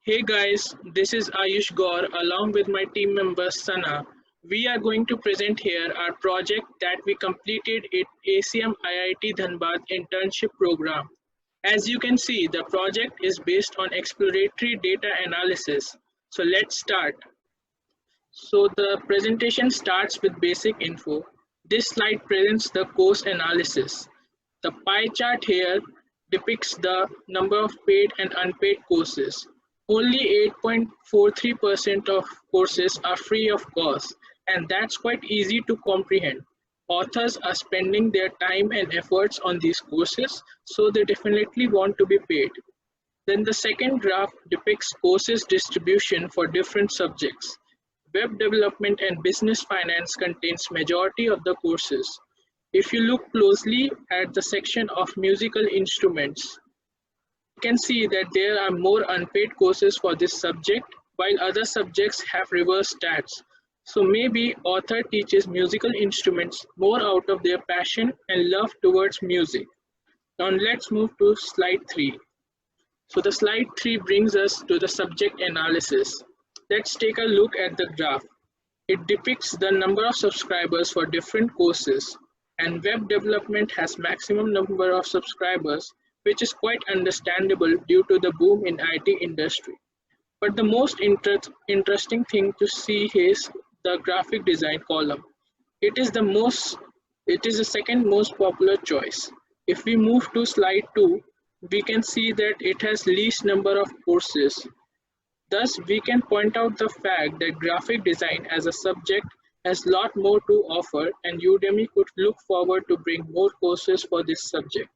Hey guys, this is Ayush Gaur along with my team member Sana. We are going to present here our project that we completed at ACM IIT Dhanbad internship program. As you can see, the project is based on exploratory data analysis. So let's start. So the presentation starts with basic info. This slide presents the course analysis. The pie chart here depicts the number of paid and unpaid courses. Only 8.43% of courses are free of cost, and that's quite easy to comprehend. Authors are spending their time and efforts on these courses, so they definitely want to be paid. Then the second graph depicts courses distribution for different subjects. Web development and business finance contains majority of the courses. If you look closely at the section of musical instruments, you can see that there are more unpaid courses for this subject, while other subjects have reverse stats. So maybe author teaches musical instruments more out of their passion and love towards music. Now let's move to slide 3. So the slide 3 brings us to the subject analysis. Let's take a look at the graph. It depicts the number of subscribers for different courses, and web development has maximum number of subscribers, which is quite understandable due to the boom in IT industry. But the most interesting thing to see is the graphic design column. It is the second most popular choice. If we move to slide 2, we can see that it has least number of courses. Thus, we can point out the fact that graphic design as a subject has a lot more to offer, and Udemy could look forward to bring more courses for this subject.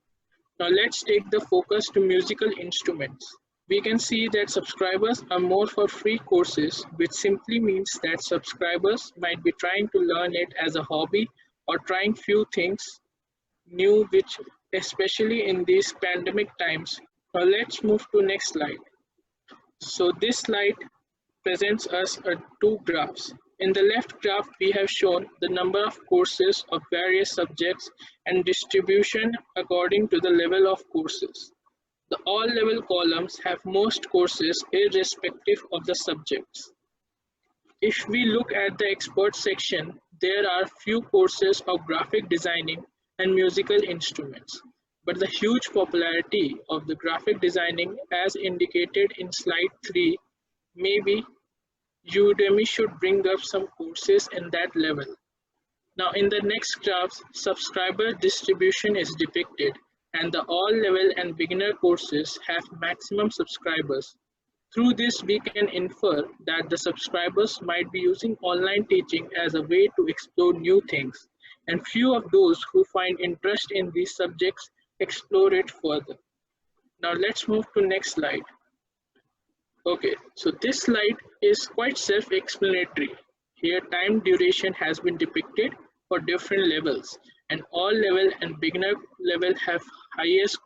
Now let's take the focus to musical instruments. We can see that subscribers are more for free courses, which simply means that subscribers might be trying to learn it as a hobby or trying few things new, which especially in these pandemic times. Now let's move to next slide. So this slide presents us two graphs. In the left graph, we have shown the number of courses of various subjects and distribution according to the level of courses. The all level columns have most courses irrespective of the subjects. If we look at the expert section, there are few courses of graphic designing and musical instruments. But the huge popularity of the graphic designing as indicated in slide 3, maybe Udemy should bring up some courses in that level. Now in the next graph, subscriber distribution is depicted, and the all level and beginner courses have maximum subscribers. Through this, we can infer that the subscribers might be using online teaching as a way to explore new things, and few of those who find interest in these subjects explore it further. Now let's move to next slide. Okay, so this slide is quite self-explanatory. Here time duration has been depicted for different levels, and all level and beginner level have highest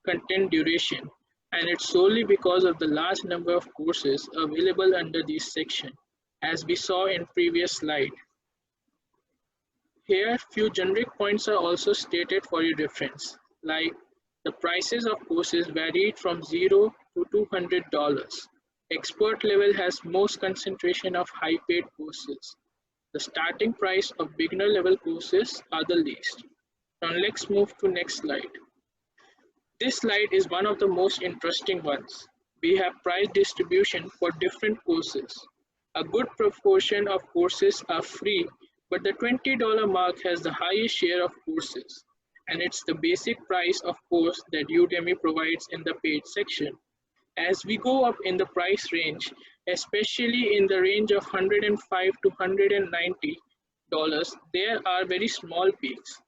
content duration, and it's solely because of the large number of courses available under this section, as we saw in previous slide. Here few generic points are also stated for your reference, like the prices of courses varied from $0 to $200. Expert level has most concentration of high paid courses. The starting price of beginner level courses are the least. Now let's move to next slide. This slide is one of the most interesting ones. We have price distribution for different courses. A good proportion of courses are free, but the $20 mark has the highest share of courses, and it's the basic price of course that Udemy provides in the paid section. As we go up in the price range, especially in the range of $105 to $190, there are very small peaks.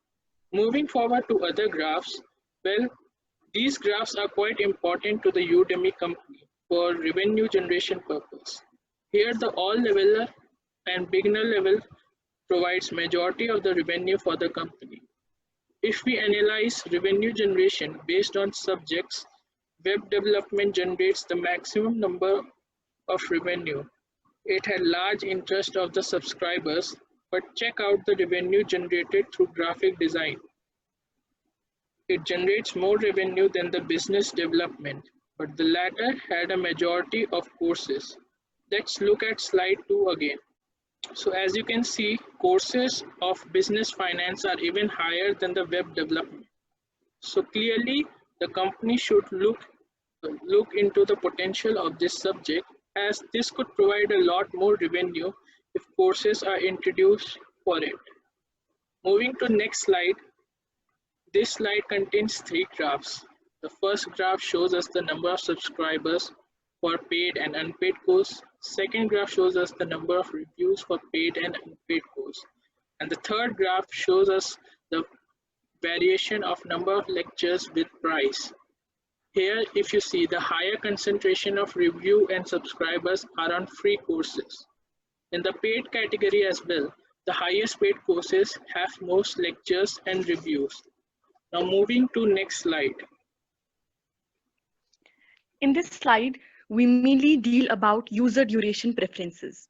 Moving forward to other graphs, well, these graphs are quite important to the Udemy company for revenue generation purpose. Here the all leveler and beginner level provides majority of the revenue for the company. If we analyze revenue generation based on subjects, web development generates the maximum number of revenue. It had large interest of the subscribers, but check out the revenue generated through graphic design. It generates more revenue than the business development, but the latter had a majority of courses. Let's look at slide 2 again. So as you can see, courses of business finance are even higher than the web development. So clearly, the company should look into the potential of this subject, as this could provide a lot more revenue if courses are introduced for it. Moving to next slide, this slide contains 3 graphs. The first graph shows us the number of subscribers for paid and unpaid courses. Second graph shows us the number of reviews for paid and unpaid courses. And the third graph shows us the variation of number of lectures with price. Here, if you see, the higher concentration of review and subscribers are on free courses. In the paid category as well, the highest paid courses have most lectures and reviews. Now moving to next slide. In this slide, we mainly deal about user duration preferences.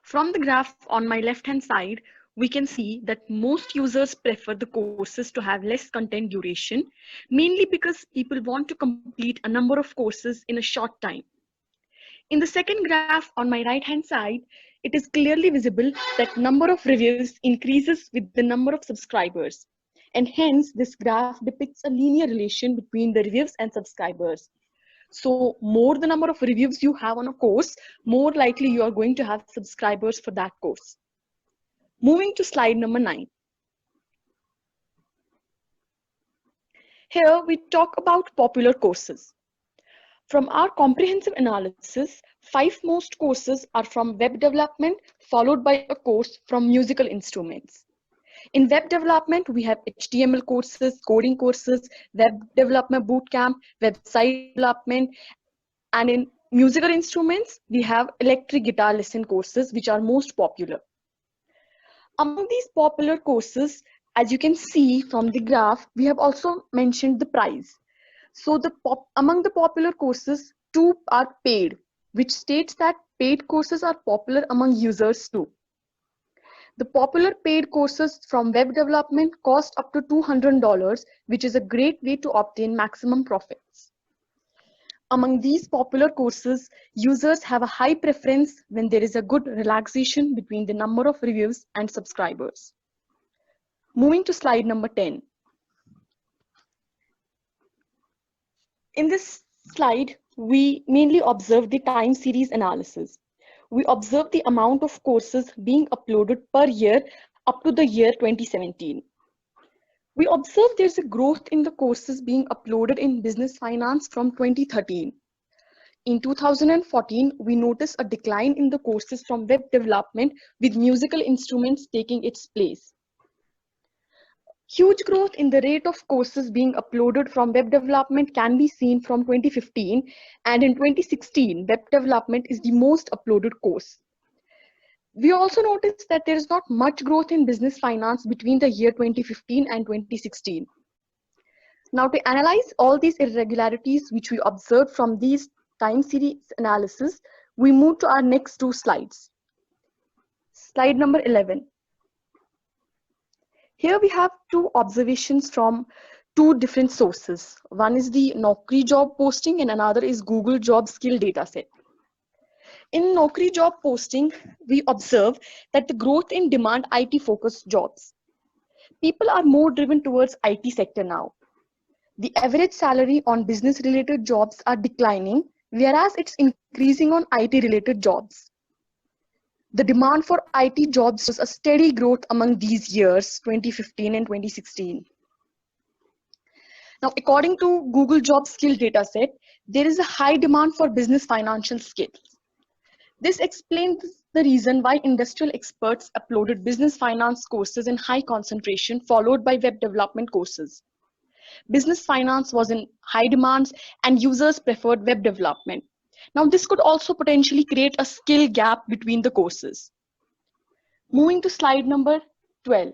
From the graph on my left-hand side, we can see that most users prefer the courses to have less content duration, mainly because people want to complete a number of courses in a short time. In the second graph on my right-hand side, it is clearly visible that number of reviews increases with the number of subscribers. And hence, this graph depicts a linear relation between the reviews and subscribers. So more the number of reviews you have on a course, more likely you are going to have subscribers for that course. Moving to slide number 9. Here we talk about popular courses. From our comprehensive analysis, 5 most courses are from web development, followed by a course from musical instruments. In web development, we have HTML courses, coding courses, web development bootcamp, website development, and in musical instruments, we have electric guitar lesson courses, which are most popular. Among these popular courses, as you can see from the graph, we have also mentioned the price. So among the popular courses, 2 are paid, which states that paid courses are popular among users too. The popular paid courses from web development cost up to $200, which is a great way to obtain maximum profits. Among these popular courses, users have a high preference when there is a good relaxation between the number of reviews and subscribers. Moving to slide number 10. In this slide, we mainly observe the time series analysis. We observe the amount of courses being uploaded per year up to the year 2017. We observe there's a growth in the courses being uploaded in business finance from 2013. In 2014, we notice a decline in the courses from web development, with musical instruments taking its place. Huge growth in the rate of courses being uploaded from web development can be seen from 2015, and in 2016, web development is the most uploaded course. We also noticed that there is not much growth in business finance between the year 2015 and 2016. Now, to analyze all these irregularities which we observed from these time series analysis, we move to our next 2 slides. Slide number 11. Here we have 2 observations from 2 different sources. One is the Naukri job posting and another is Google job skill dataset. In Naukri job posting, we observe that the growth in demand IT focused jobs. People are more driven towards IT sector now. The average salary on business related jobs are declining, whereas it's increasing on IT related jobs. The demand for IT jobs was a steady growth among these years, 2015 and 2016. Now, according to Google job skill dataset, there is a high demand for business financial skills. This explains the reason why industrial experts uploaded business finance courses in high concentration, followed by web development courses. Business finance was in high demands and users preferred web development. Now, this could also potentially create a skill gap between the courses. Moving to slide number 12.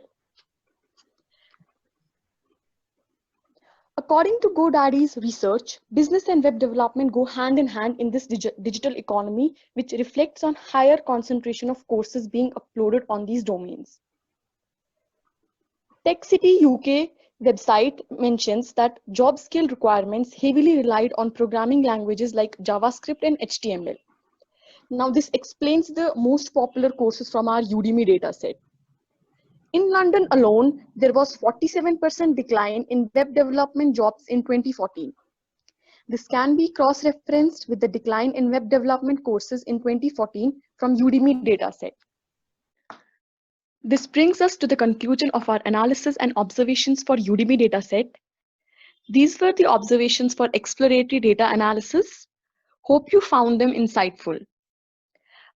According to GoDaddy's research, business and web development go hand in hand in this digital economy, which reflects on higher concentration of courses being uploaded on these domains. TechCity UK website mentions that job skill requirements heavily relied on programming languages like JavaScript and HTML. Now, this explains the most popular courses from our Udemy dataset. In London alone, there was 47% decline in web development jobs in 2014. This can be cross-referenced with the decline in web development courses in 2014 from Udemy dataset. This brings us to the conclusion of our analysis and observations for Udemy dataset. These were the observations for exploratory data analysis. Hope you found them insightful.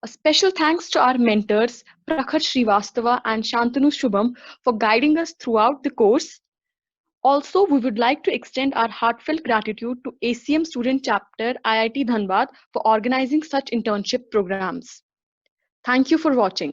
A special thanks to our mentors, Prakhar Shrivastava and Shantanu Shubham, for guiding us throughout the course. Also, we would like to extend our heartfelt gratitude to ACM Student Chapter IIT Dhanbad for organizing such internship programs. Thank you for watching.